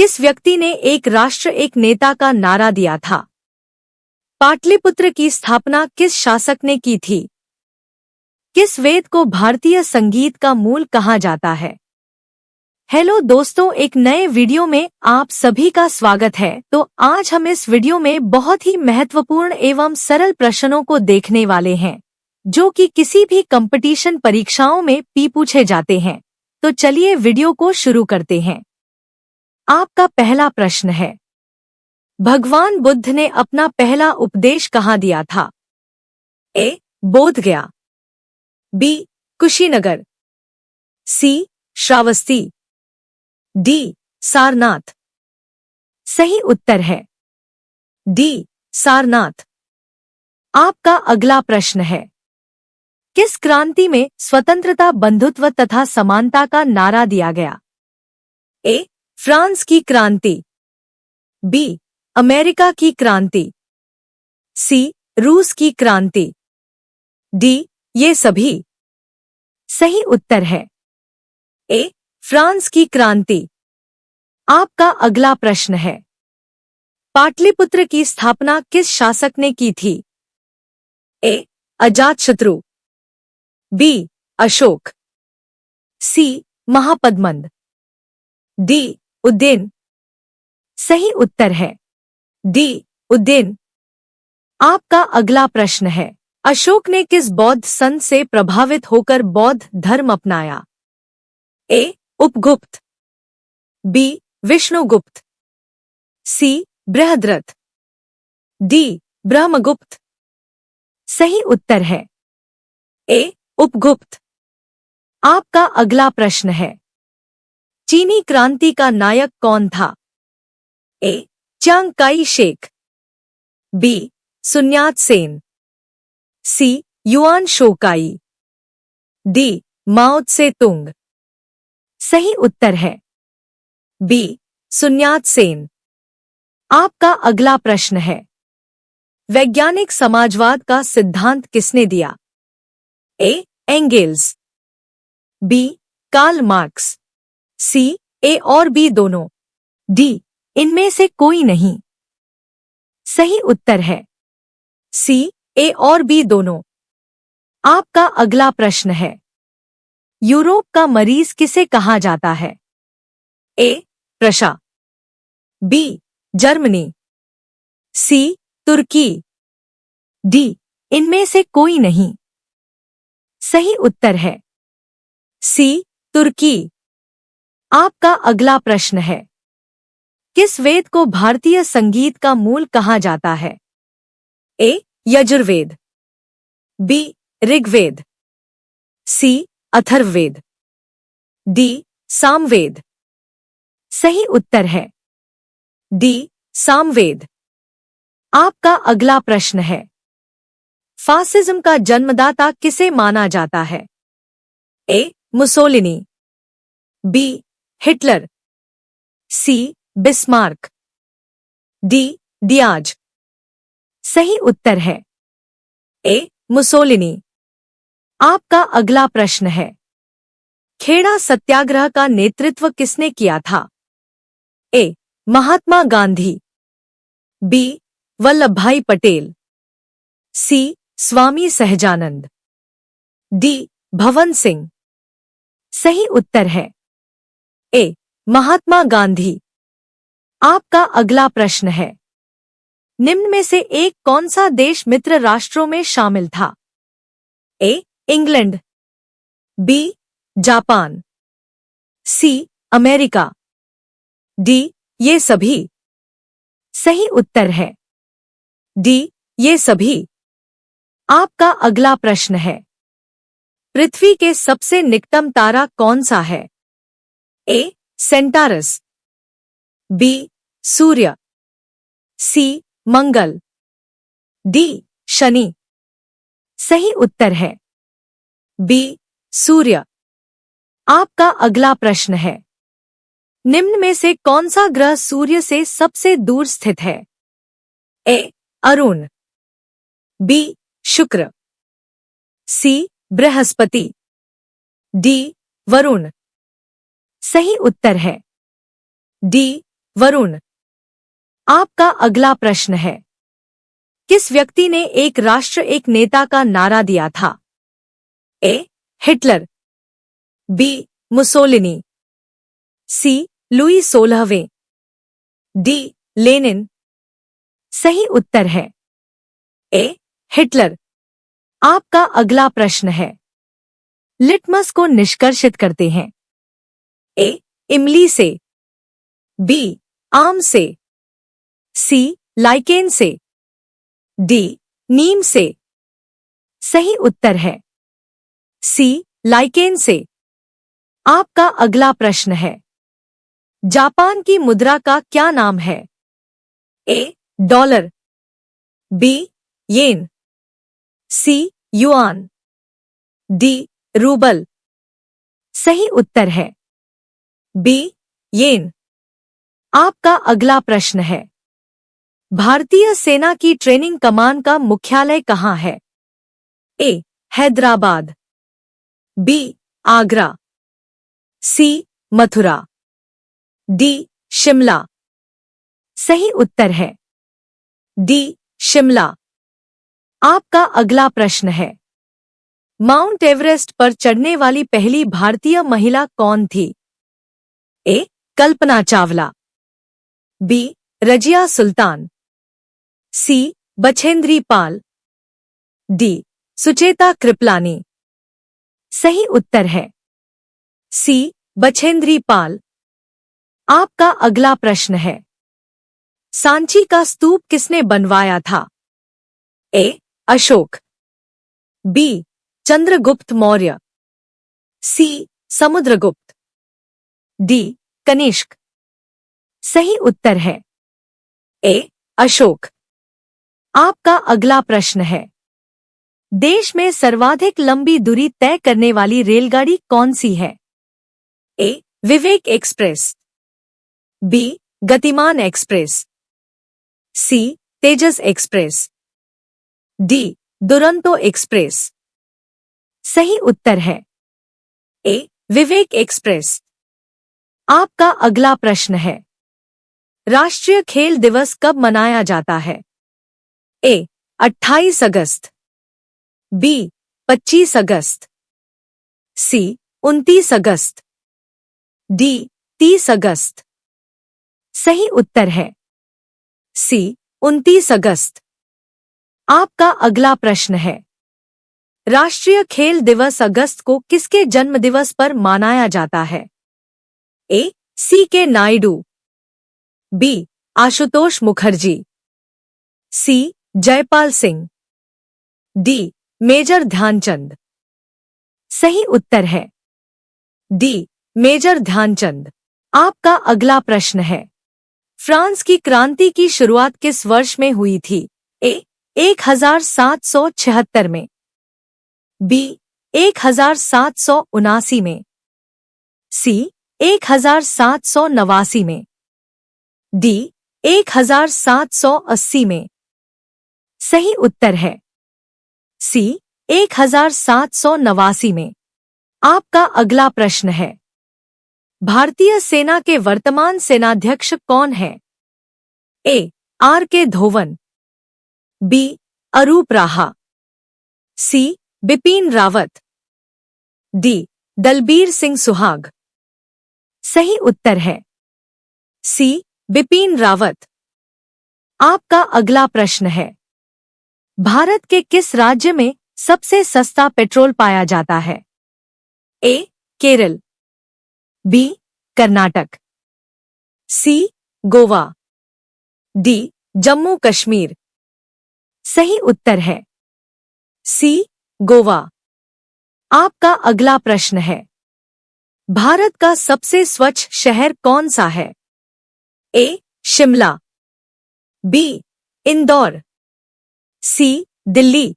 किस व्यक्ति ने एक राष्ट्र एक नेता का नारा दिया था? पाटलिपुत्र की स्थापना किस शासक ने की थी? किस वेद को भारतीय संगीत का मूल कहा जाता है? हेलो दोस्तों, एक नए वीडियो में आप सभी का स्वागत है। तो आज हम इस वीडियो में बहुत ही महत्वपूर्ण एवं सरल प्रश्नों को देखने वाले हैं, जो कि किसी भी कंपटीशन परीक्षाओं में पूछे जाते हैं। तो चलिए वीडियो को शुरू करते हैं। आपका पहला प्रश्न है, भगवान बुद्ध ने अपना पहला उपदेश कहाँ दिया था? ए. बोधगया, बी. कुशीनगर, सी. श्रावस्ती, डी. सारनाथ। सही उत्तर है डी. सारनाथ। आपका अगला प्रश्न है, किस क्रांति में स्वतंत्रता, बंधुत्व तथा समानता का नारा दिया गया? ए. फ्रांस की क्रांति, बी. अमेरिका की क्रांति, सी. रूस की क्रांति, डी. ये सभी। सही उत्तर है ए. फ्रांस की क्रांति। आपका अगला प्रश्न है, पाटलिपुत्र की स्थापना किस शासक ने की थी? ए. अजातशत्रु, बी. अशोक, सी. महापद्मंद, डी. उदयन। सही उत्तर है डी. उदयन। आपका अगला प्रश्न है, अशोक ने किस बौद्ध संत से प्रभावित होकर बौद्ध धर्म अपनाया? ए. उपगुप्त, बी. विष्णुगुप्त, सी. बृहद्रथ, डी. ब्रह्मगुप्त। सही उत्तर है ए. उपगुप्त। आपका अगला प्रश्न है, चीनी क्रांति का नायक कौन था? A. Chiang Kai Shek, B. Sun Yat Sen, C. Yuan Shikai, D. Mao Tse Tung. सही उत्तर है बी. सुन्यात सेन। आपका अगला प्रश्न है, वैज्ञानिक समाजवाद का सिद्धांत किसने दिया? A. Engels, B. Karl Marx, C. A और बी दोनों, डी. इनमें से कोई नहीं। सही उत्तर है सी. ए और बी दोनों। आपका अगला प्रश्न है, यूरोप का मरीज किसे कहा जाता है? A. Russia, B. Germany, C. तुर्की, डी. इनमें से कोई नहीं। सही उत्तर है सी. तुर्की। आपका अगला प्रश्न है, किस वेद को भारतीय संगीत का मूल कहा जाता है? ए. यजुर्वेद, बी. ऋग्वेद, सी. अथर्ववेद, डी. सामवेद। सही उत्तर है डी. सामवेद। आपका अगला प्रश्न है, फासिज्म का जन्मदाता किसे माना जाता है? A. Mussolini, B. Hitler, C. Bismarck, D. Diaz. सही उत्तर है ए. मुसोलिनी। आपका अगला प्रश्न है, खेड़ा सत्याग्रह का नेतृत्व किसने किया था? ए. महात्मा गांधी, बी. वल्लभ भाई पटेल, सी. स्वामी सहजानंद, डी. भवन सिंह। सही उत्तर है ए. महात्मा गांधी। आपका अगला प्रश्न है, निम्न में से एक कौन सा देश मित्र राष्ट्रों में शामिल था? A. England, B. Japan, C. America, D. ये सभी। सही उत्तर है डी. ये सभी। आपका अगला प्रश्न है, पृथ्वी के सबसे निकटतम तारा कौन सा है? ए. सेंटारस, बी. सूर्य, सी. मंगल, डी. शनि। सही उत्तर है बी. सूर्य। आपका अगला प्रश्न है, निम्न में से कौन सा ग्रह सूर्य से सबसे दूर स्थित है? ए. अरुण, बी. शुक्र, सी. बृहस्पति, डी. वरुण। सही उत्तर है डी. वरुण। आपका अगला प्रश्न है, किस व्यक्ति ने एक राष्ट्र एक नेता का नारा दिया था? A. Hitler, B. Mussolini, C. Louis 16वें, डी. लेनिन। सही उत्तर है ए. हिटलर। आपका अगला प्रश्न है, लिटमस को निष्कर्षित करते हैं? ए. इमली से, बी. आम से, सी. लाइकेन से, डी. नीम से। सही उत्तर है सी. लाइकेन से। आपका अगला प्रश्न है, जापान की मुद्रा का क्या नाम है? A. Dollar, B. Yen, C. Yuan, D. Rouble. सही उत्तर है बी. येन। आपका अगला प्रश्न है, भारतीय सेना की ट्रेनिंग कमान का मुख्यालय कहाँ है? ए. हैदराबाद, बी. आगरा, सी. मथुरा, डी. शिमला। सही उत्तर है डी. शिमला। आपका अगला प्रश्न है, माउंट एवरेस्ट पर चढ़ने वाली पहली भारतीय महिला कौन थी? ए. कल्पना चावला, बी. रजिया सुल्तान, सी. बछेंद्री पाल, डी. सुचेता कृपलानी। सही उत्तर है सी. बछेंद्री पाल। आपका अगला प्रश्न है, सांची का स्तूप किसने बनवाया था? ए. अशोक, बी. चंद्रगुप्त मौर्य, सी. समुद्रगुप्त, डी. कनिष्क। सही उत्तर है ए. अशोक। आपका अगला प्रश्न है, देश में सर्वाधिक लंबी दूरी तय करने वाली रेलगाड़ी कौन सी है? ए. विवेक एक्सप्रेस, बी. गतिमान एक्सप्रेस, सी. तेजस एक्सप्रेस, डी. दुरंतो एक्सप्रेस। सही उत्तर है ए. विवेक एक्सप्रेस। आपका अगला प्रश्न है, राष्ट्रीय खेल दिवस कब मनाया जाता है? ए. 28 अगस्त, बी. 25 अगस्त, सी. 29 अगस्त, डी. 30 अगस्त। सही उत्तर है सी. 29 अगस्त। आपका अगला प्रश्न है, राष्ट्रीय खेल दिवस अगस्त को किसके जन्म दिवस पर मनाया जाता है? ए. सी. के. नायडू, बी. आशुतोष मुखर्जी, सी. जयपाल सिंह, डी. मेजर ध्यानचंद। सही उत्तर है डी. मेजर ध्यानचंद। आपका अगला प्रश्न है, फ्रांस की क्रांति की शुरुआत किस वर्ष में हुई थी? ए. 1776 में, बी. 1779 में, सी. 1789 में, डी. 1780 में। सही उत्तर है सी. 1789 में। आपका अगला प्रश्न है, भारतीय सेना के वर्तमान सेनाध्यक्ष कौन है? ए. आर. के. धोवन, बी. अरूप राहा, सी. बिपिन रावत, डी. दलबीर सिंह सुहाग। सही उत्तर है सी. बिपिन रावत। आपका अगला प्रश्न है, भारत के किस राज्य में सबसे सस्ता पेट्रोल पाया जाता है? ए. केरल, बी. कर्नाटक, सी. गोवा, डी. जम्मू कश्मीर। सही उत्तर है सी. गोवा। आपका अगला प्रश्न है, भारत का सबसे स्वच्छ शहर कौन सा है? ए. शिमला, बी. इंदौर, सी. दिल्ली,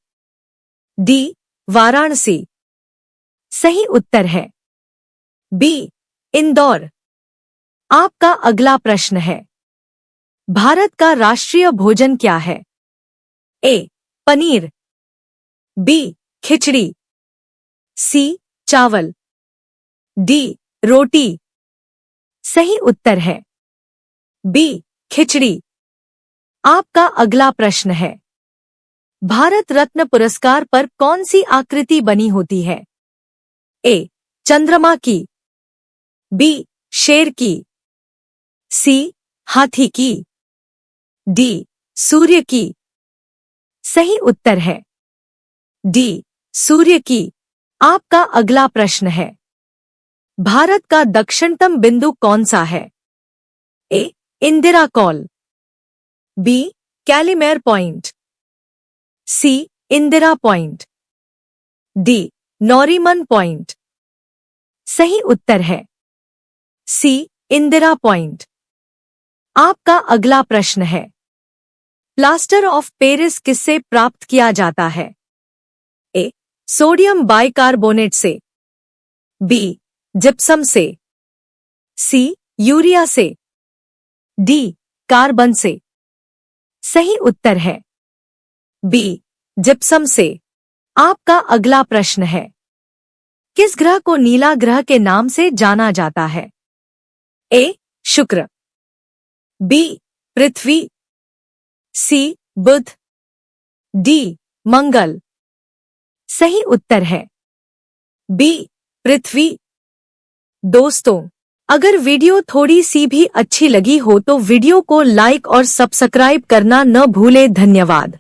डी. वाराणसी। सही उत्तर है बी. इंदौर। आपका अगला प्रश्न है, भारत का राष्ट्रीय भोजन क्या है? ए. पनीर, बी. खिचड़ी, सी. चावल, डी. रोटी। सही उत्तर है बी खिचड़ी। आपका अगला प्रश्न है, भारत रत्न पुरस्कार पर कौन सी आकृति बनी होती है? ए चंद्रमा की, बी शेर की, सी हाथी की, डी सूर्य की। सही उत्तर है डी सूर्य की। आपका अगला प्रश्न है, भारत का दक्षिणतम बिंदु कौन सा है? ए इंदिरा कॉल, बी कैलिमेर पॉइंट, सी इंदिरा पॉइंट, डी नॉरीमन पॉइंट। सही उत्तर है सी इंदिरा पॉइंट। आपका अगला प्रश्न है, प्लास्टर ऑफ पेरिस किससे प्राप्त किया जाता है? ए सोडियम बाइकार्बोनेट से, बी जिप्सम से, सी यूरिया से, डी कार्बन से। सही उत्तर है बी जिप्सम से। आपका अगला प्रश्न है, किस ग्रह को नीला ग्रह के नाम से जाना जाता है? ए शुक्र, बी पृथ्वी, सी बुध, डी मंगल। सही उत्तर है बी पृथ्वी। दोस्तों, अगर वीडियो थोड़ी सी भी अच्छी लगी हो तो वीडियो को लाइक और सब्सक्राइब करना न भूलें। धन्यवाद।